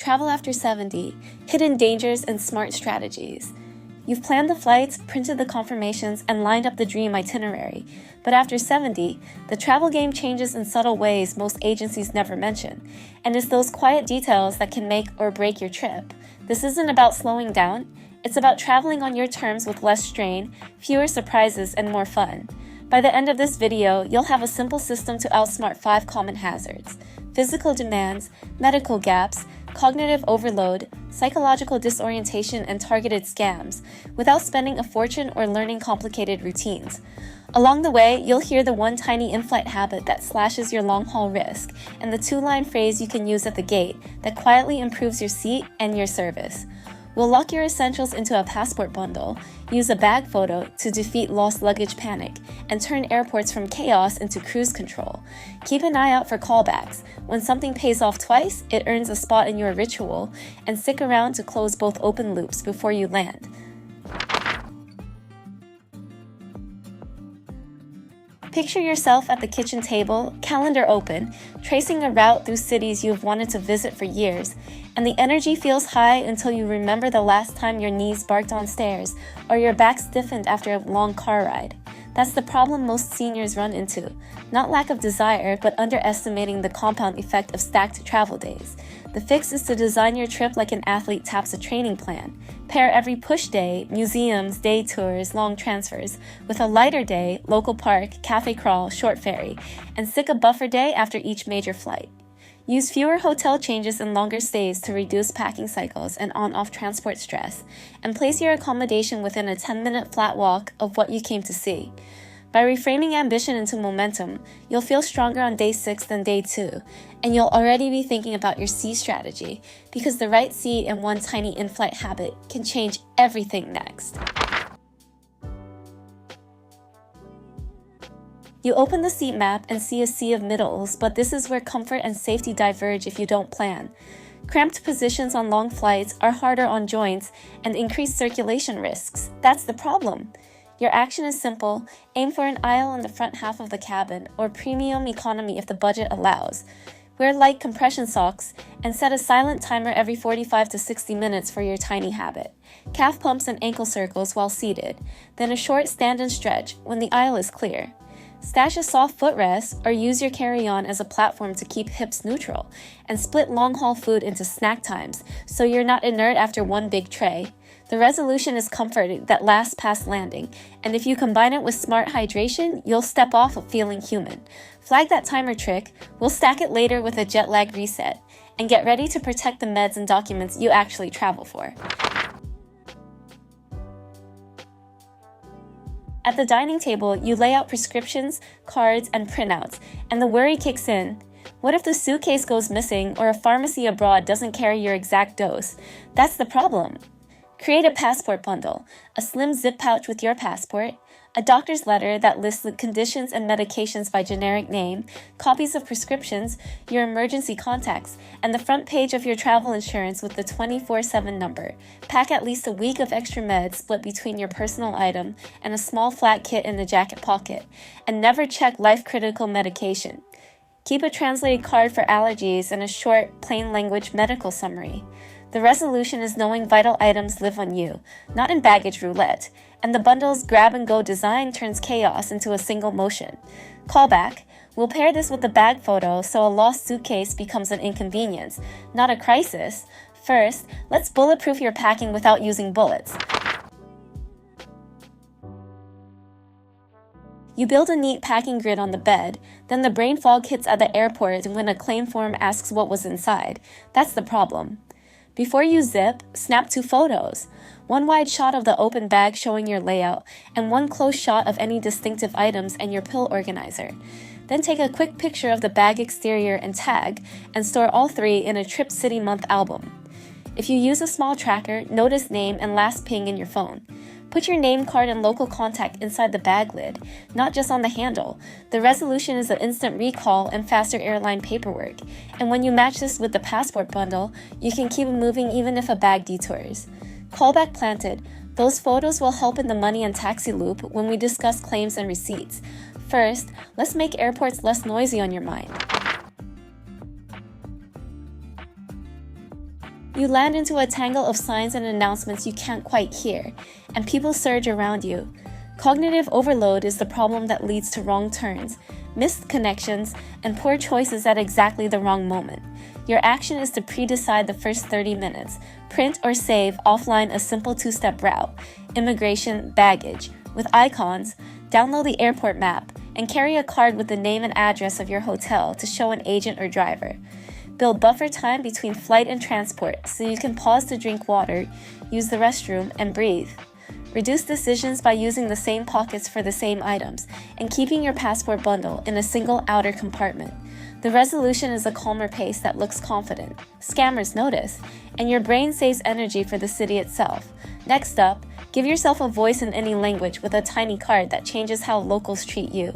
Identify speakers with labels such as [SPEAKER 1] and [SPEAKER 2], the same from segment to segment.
[SPEAKER 1] Travel after 70, hidden dangers and smart strategies. You've planned the flights, printed the confirmations, and lined up the dream itinerary. But after 70, the travel game changes in subtle ways most agencies never mention. And it's those quiet details that can make or break your trip. This isn't about slowing down. It's about traveling on your terms with less strain, fewer surprises, and more fun. By the end of this video, you'll have a simple system to outsmart 5 common hazards: physical demands, medical gaps, cognitive overload, psychological disorientation, and targeted scams, without spending a fortune or learning complicated routines. Along the way, you'll hear the one tiny in-flight habit that slashes your long-haul risk, and the 2-line phrase you can use at the gate that quietly improves your seat and your service. We'll lock your essentials into a passport bundle, use a bag photo to defeat lost luggage panic, and turn airports from chaos into cruise control. Keep an eye out for callbacks. When something pays off twice, it earns a spot in your ritual, and stick around to close both open loops before you land. Picture yourself at the kitchen table, calendar open, tracing a route through cities you've wanted to visit for years, and the energy feels high until you remember the last time your knees barked on stairs or your back stiffened after a long car ride. That's the problem most seniors run into. Not lack of desire, but underestimating the compound effect of stacked travel days. The fix is to design your trip like an athlete taps a training plan. Pair every push day, museums, day tours, long transfers, with a lighter day, local park, cafe crawl, short ferry, and stick a buffer day after each major flight. Use fewer hotel changes and longer stays to reduce packing cycles and on-off transport stress, and place your accommodation within a 10-minute flat walk of what you came to see. By reframing ambition into momentum, you'll feel stronger on day 6 than day 2, and you'll already be thinking about your C strategy, because the right seat and one tiny in-flight habit can change everything next. You open the seat map and see a sea of middles, but this is where comfort and safety diverge if you don't plan. Cramped positions on long flights are harder on joints and increase circulation risks. That's the problem. Your action is simple: aim for an aisle in the front half of the cabin, or premium economy if the budget allows. Wear light compression socks, and set a silent timer every 45 to 60 minutes for your tiny habit. Calf pumps and ankle circles while seated, then a short stand and stretch when the aisle is clear. Stash a soft footrest or use your carry-on as a platform to keep hips neutral, and split long-haul food into snack times so you're not inert after one big tray. The resolution is comfort that lasts past landing, and if you combine it with smart hydration, you'll step off feeling human. Flag that timer trick, we'll stack it later with a jet lag reset, and get ready to protect the meds and documents you actually travel for. At the dining table, you lay out prescriptions, cards, and printouts, and the worry kicks in. What if the suitcase goes missing or a pharmacy abroad doesn't carry your exact dose? That's the problem. Create a passport bundle, a slim zip pouch with your passport, a doctor's letter that lists the conditions and medications by generic name, copies of prescriptions, your emergency contacts, and the front page of your travel insurance with the 24/7 number. Pack at least a week of extra meds split between your personal item and a small flat kit in the jacket pocket, and never check life-critical medication. Keep a translated card for allergies and a short, plain language medical summary. The resolution is knowing vital items live on you, not in baggage roulette, and the bundle's grab-and-go design turns chaos into a single motion. Callback: we'll pair this with the bag photo so a lost suitcase becomes an inconvenience, not a crisis. First, let's bulletproof your packing without using bullets. You build a neat packing grid on the bed, then the brain fog hits at the airport when a claim form asks what was inside. That's the problem. Before you zip, snap 2 photos. One wide shot of the open bag showing your layout, and one close shot of any distinctive items and your pill organizer. Then take a quick picture of the bag exterior and tag, and store all 3 in a Trip City Month album. If you use a small tracker, notice name and last ping in your phone. Put your name card and local contact inside the bag lid, not just on the handle. The resolution is an instant recall and faster airline paperwork. And when you match this with the passport bundle, you can keep moving even if a bag detours. Callback planted. Those photos will help in the money and taxi loop when we discuss claims and receipts. First, let's make airports less noisy on your mind. You land into a tangle of signs and announcements you can't quite hear, and people surge around you. Cognitive overload is the problem that leads to wrong turns, missed connections, and poor choices at exactly the wrong moment. Your action is to pre-decide the first 30 minutes, print or save offline a simple two-step route, immigration, baggage, with icons, download the airport map, and carry a card with the name and address of your hotel to show an agent or driver. Build buffer time between flight and transport so you can pause to drink water, use the restroom, and breathe. Reduce decisions by using the same pockets for the same items and keeping your passport bundle in a single outer compartment. The resolution is a calmer pace that looks confident. Scammers notice, and your brain saves energy for the city itself. Next up, give yourself a voice in any language with a tiny card that changes how locals treat you.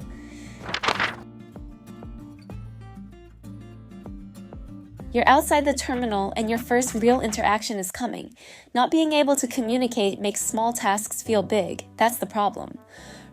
[SPEAKER 1] You're outside the terminal and your first real interaction is coming. Not being able to communicate makes small tasks feel big. That's the problem.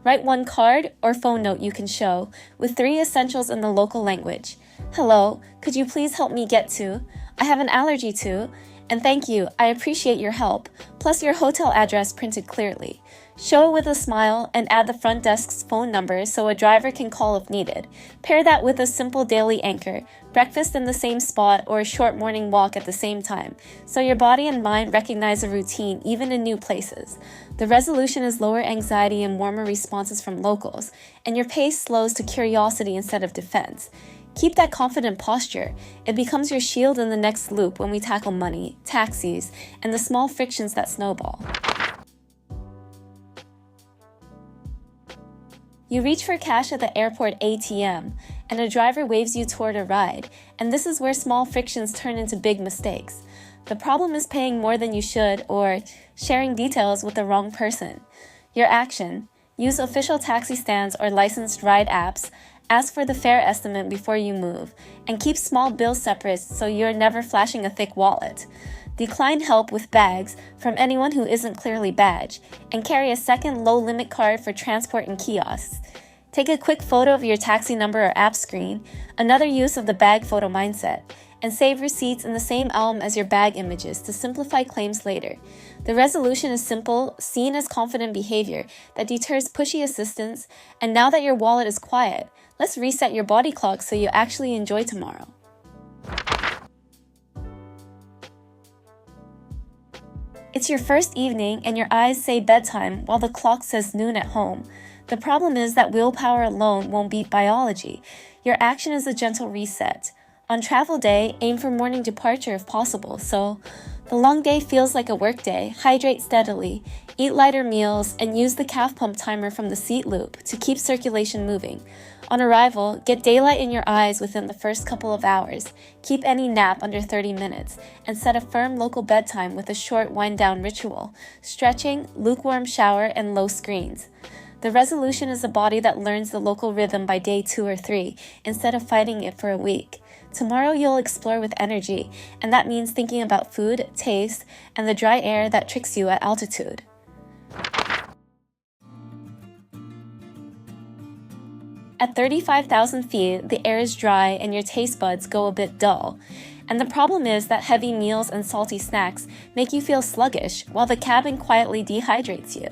[SPEAKER 1] Write one card or phone note you can show with 3 essentials in the local language. Hello, could you please help me get to? I have an allergy to. And thank you, I appreciate your help, plus your hotel address printed clearly. Show it with a smile and add the front desk's phone number so a driver can call if needed. Pair that with a simple daily anchor, breakfast in the same spot or a short morning walk at the same time, so your body and mind recognize a routine even in new places. The resolution is lower anxiety and warmer responses from locals, and your pace slows to curiosity instead of defense. Keep that confident posture. It becomes your shield in the next loop when we tackle money, taxis, and the small frictions that snowball. You reach for cash at the airport ATM, and a driver waves you toward a ride, and this is where small frictions turn into big mistakes. The problem is paying more than you should or sharing details with the wrong person. Your action: use official taxi stands or licensed ride apps, ask for the fare estimate before you move, and keep small bills separate so you're never flashing a thick wallet. Decline help with bags from anyone who isn't clearly badged, and carry a second low-limit card for transport and kiosks. Take a quick photo of your taxi number or app screen, another use of the bag photo mindset, and save receipts in the same album as your bag images to simplify claims later. The resolution is simple, seen as confident behavior that deters pushy assistance, and now that your wallet is quiet, let's reset your body clock so you actually enjoy tomorrow. It's your first evening and your eyes say bedtime while the clock says noon at home. The problem is that willpower alone won't beat biology. Your action is a gentle reset. On travel day, aim for morning departure if possible, so the long day feels like a work day. Hydrate steadily, eat lighter meals, and use the calf pump timer from the seat loop to keep circulation moving. On arrival, get daylight in your eyes within the first couple of hours. Keep any nap under 30 minutes, and set a firm local bedtime with a short wind-down ritual, stretching, lukewarm shower, and low screens. The resolution is a body that learns the local rhythm by day 2 or 3, instead of fighting it for a week. Tomorrow you'll explore with energy, and that means thinking about food, taste, and the dry air that tricks you at altitude. At 35,000 feet, the air is dry and your taste buds go a bit dull. And the problem is that heavy meals and salty snacks make you feel sluggish, while the cabin quietly dehydrates you.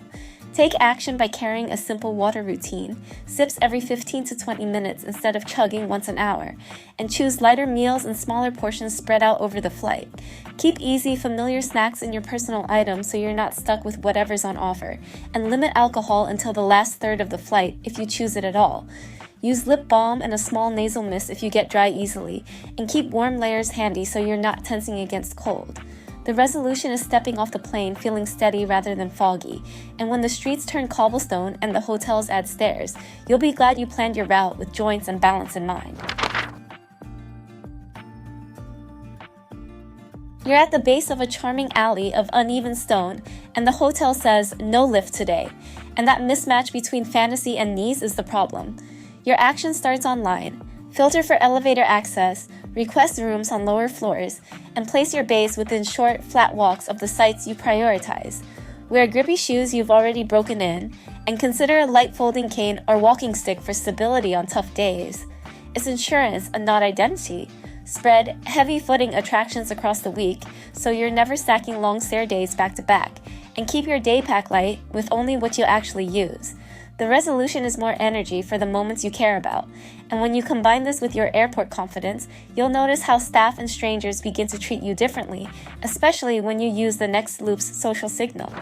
[SPEAKER 1] Take action by carrying a simple water routine, sips every 15 to 20 minutes instead of chugging once an hour, and choose lighter meals and smaller portions spread out over the flight. Keep easy, familiar snacks in your personal items so you're not stuck with whatever's on offer, and limit alcohol until the last third of the flight if you choose it at all. Use lip balm and a small nasal mist if you get dry easily, and keep warm layers handy so you're not tensing against cold. The resolution is stepping off the plane feeling steady rather than foggy, and when the streets turn cobblestone and the hotels add stairs, you'll be glad you planned your route with joints and balance in mind. You're at the base of a charming alley of uneven stone, and the hotel says, "No lift today," and that mismatch between fantasy and needs is the problem. Your action starts online. Filter for elevator access, request rooms on lower floors, and place your base within short, flat walks of the sites you prioritize. Wear grippy shoes you've already broken in, and consider a light folding cane or walking stick for stability on tough days. It's insurance and not identity, Spread heavy footing attractions across the week so you're never stacking long stair days back to back, and keep your day pack light with only what you actually use. The resolution is more energy for the moments you care about, and when you combine this with your airport confidence, you'll notice how staff and strangers begin to treat you differently, especially when you use the next loop's social signal.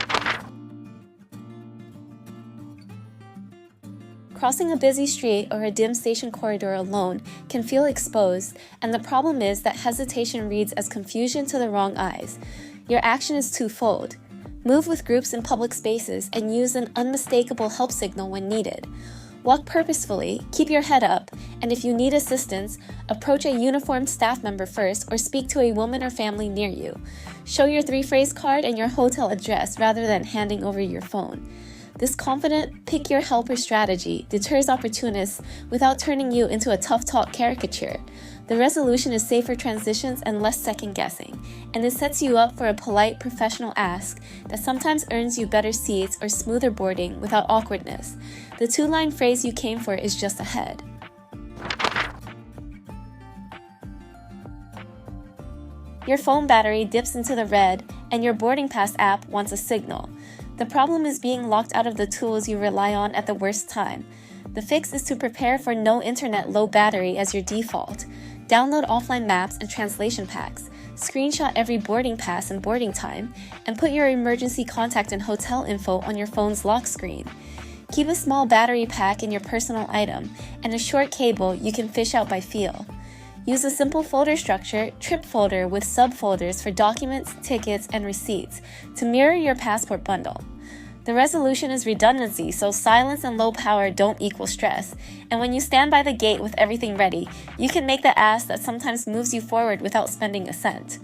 [SPEAKER 1] Crossing a busy street or a dim station corridor alone can feel exposed, and the problem is that hesitation reads as confusion to the wrong eyes. Your action is twofold. Move with groups in public spaces and use an unmistakable help signal when needed. Walk purposefully, keep your head up, and if you need assistance, approach a uniformed staff member first or speak to a woman or family near you. Show your 3-phrase card and your hotel address rather than handing over your phone. This confident, pick-your-helper strategy deters opportunists without turning you into a tough-talk caricature. The resolution is safer transitions and less second-guessing, and it sets you up for a polite, professional ask that sometimes earns you better seats or smoother boarding without awkwardness. The 2-line phrase you came for is just ahead. Your phone battery dips into the red, and your boarding pass app wants a signal. The problem is being locked out of the tools you rely on at the worst time. The fix is to prepare for no internet, low battery as your default. Download offline maps and translation packs, screenshot every boarding pass and boarding time, and put your emergency contact and hotel info on your phone's lock screen. Keep a small battery pack in your personal item and a short cable you can fish out by feel. Use a simple folder structure, trip folder with subfolders for documents, tickets, and receipts to mirror your passport bundle. The resolution is redundancy, so silence and low power don't equal stress. And when you stand by the gate with everything ready, you can make the ask that sometimes moves you forward without spending a cent.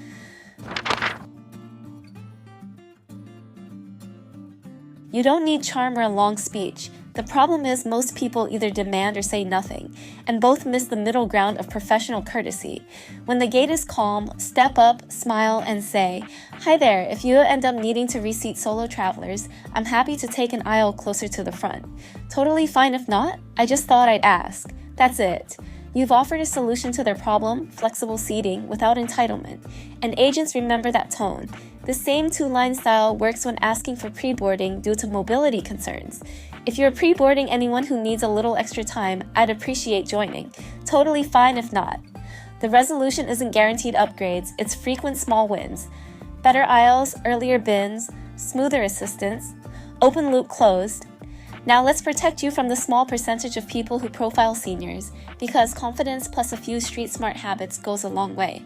[SPEAKER 1] You don't need charm or a long speech. The problem is most people either demand or say nothing, and both miss the middle ground of professional courtesy. When the gate is calm, step up, smile, and say, "Hi there, if you end up needing to reseat solo travelers, I'm happy to take an aisle closer to the front. Totally fine if not, I just thought I'd ask." That's it. You've offered a solution to their problem, flexible seating, without entitlement, and agents remember that tone. The same 2-line style works when asking for pre-boarding due to mobility concerns. If you're pre-boarding anyone who needs a little extra time, I'd appreciate joining. Totally fine if not. The resolution isn't guaranteed upgrades, it's frequent small wins. Better aisles, earlier bins, smoother assistance, open loop closed. Now let's protect you from the small percentage of people who profile seniors, because confidence plus a few street smart habits goes a long way.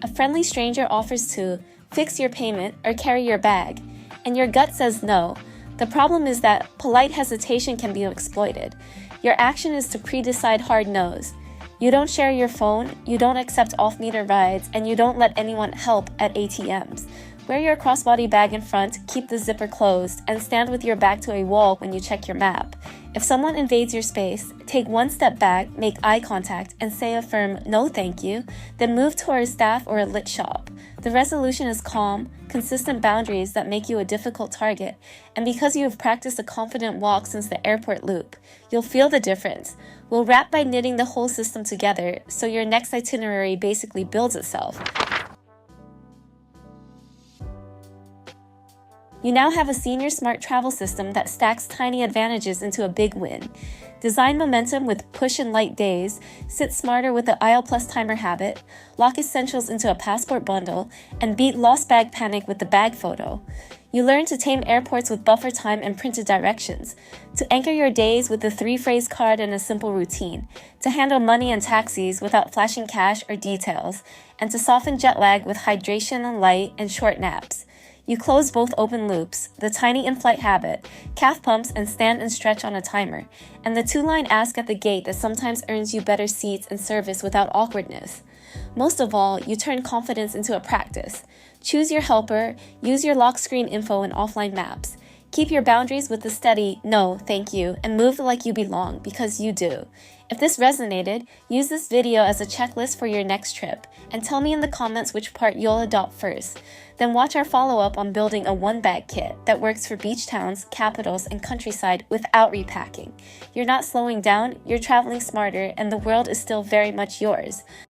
[SPEAKER 1] A friendly stranger offers to fix your payment or carry your bag, and your gut says no. The problem is that polite hesitation can be exploited. Your action is to pre-decide hard no's. You don't share your phone, you don't accept off-meter rides, and you don't let anyone help at ATMs. Wear your crossbody bag in front, keep the zipper closed, and stand with your back to a wall when you check your map. If someone invades your space, take one step back, make eye contact, and say a firm "no thank you," then move towards staff or a lit shop. The resolution is calm, consistent boundaries that make you a difficult target, and because you have practiced a confident walk since the airport loop, you'll feel the difference. We'll wrap by knitting the whole system together, so your next itinerary basically builds itself. You now have a senior smart travel system that stacks tiny advantages into a big win. Design momentum with push and light days, sit smarter with the aisle plus timer habit, lock essentials into a passport bundle, and beat lost bag panic with the bag photo. You learn to tame airports with buffer time and printed directions, to anchor your days with a 3-phrase card and a simple routine, to handle money and taxis without flashing cash or details, and to soften jet lag with hydration and light and short naps. You close both open loops, the tiny in-flight habit, calf pumps and stand and stretch on a timer, and the 2-line ask at the gate that sometimes earns you better seats and service without awkwardness. Most of all, you turn confidence into a practice. Choose your helper, use your lock screen info and offline maps. Keep your boundaries with the steady "no, thank you," and move like you belong, because you do. If this resonated, use this video as a checklist for your next trip, and tell me in the comments which part you'll adopt first. Then watch our follow-up on building a one-bag kit that works for beach towns, capitals, and countryside without repacking. You're not slowing down, you're traveling smarter, and the world is still very much yours.